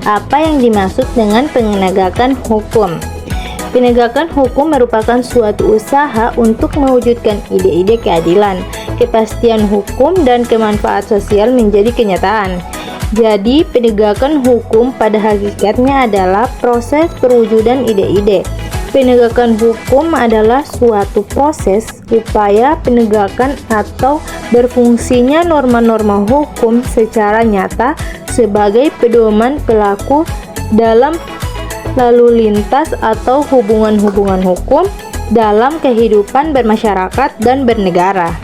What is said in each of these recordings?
Apa yang dimaksud dengan penegakan hukum? Penegakan hukum merupakan suatu usaha untuk mewujudkan ide-ide keadilan, kepastian hukum, dan kemanfaat sosial menjadi kenyataan. Jadi, penegakan hukum pada hakikatnya adalah proses perwujudan ide-ide. Penegakan hukum adalah suatu proses upaya penegakan atau berfungsinya norma-norma hukum secara nyata sebagai pedoman pelaku dalam lalu lintas atau hubungan-hubungan hukum dalam kehidupan bermasyarakat dan bernegara.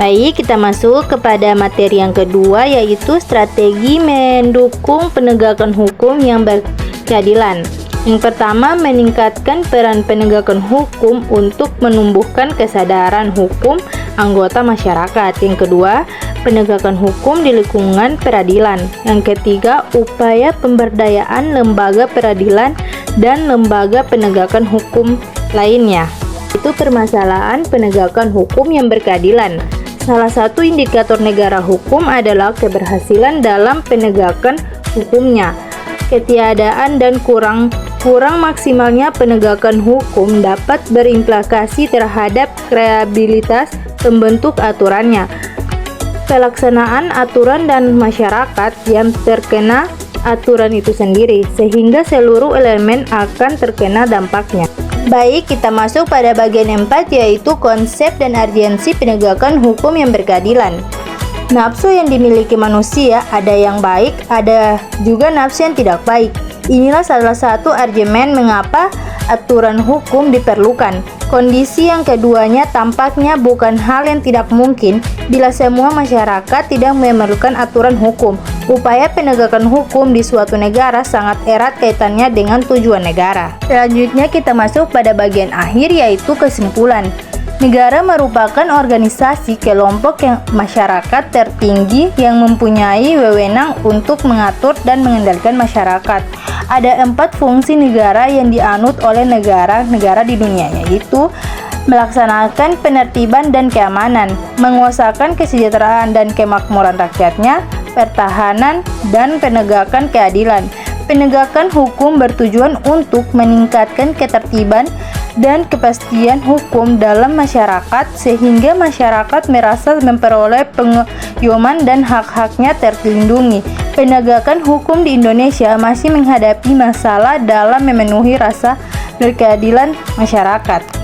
Baik, kita masuk kepada materi yang kedua, yaitu strategi mendukung penegakan hukum yang berkeadilan. Yang pertama, meningkatkan peran penegakan hukum untuk menumbuhkan kesadaran hukum anggota masyarakat. Yang kedua, penegakan hukum di lingkungan peradilan. Yang ketiga, upaya pemberdayaan lembaga peradilan dan lembaga penegakan hukum lainnya. Itu permasalahan penegakan hukum yang berkeadilan. Salah satu indikator negara hukum adalah keberhasilan dalam penegakan hukumnya. Ketiadaan dan kurang maksimalnya penegakan hukum dapat berimplikasi terhadap kredibilitas pembentuk aturannya, pelaksanaan aturan, dan masyarakat yang terkena aturan itu sendiri, sehingga seluruh elemen akan terkena dampaknya. Baik, kita masuk pada bagian 4, yaitu konsep dan urgensi penegakan hukum yang berkeadilan. Nafsu yang dimiliki manusia ada yang baik, ada juga nafsu yang tidak baik. Inilah salah satu argumen mengapa aturan hukum diperlukan. Kondisi yang keduanya tampaknya bukan hal yang tidak mungkin bila semua masyarakat tidak memerlukan aturan hukum. Upaya penegakan hukum di suatu negara sangat erat kaitannya dengan tujuan negara. Selanjutnya kita masuk pada bagian akhir, yaitu kesimpulan. Negara merupakan organisasi kelompok yang masyarakat tertinggi yang mempunyai wewenang untuk mengatur dan mengendalikan masyarakat. Ada 4 fungsi negara yang dianut oleh negara-negara di dunia, yaitu melaksanakan penertiban dan keamanan, menguasakan kesejahteraan dan kemakmuran rakyatnya, pertahanan, dan penegakan keadilan. Penegakan hukum bertujuan untuk meningkatkan ketertiban dan kepastian hukum dalam masyarakat sehingga masyarakat merasa memperoleh pengayoman dan hak-haknya terlindungi. Penegakan hukum di Indonesia masih menghadapi masalah dalam memenuhi rasa berkeadilan masyarakat.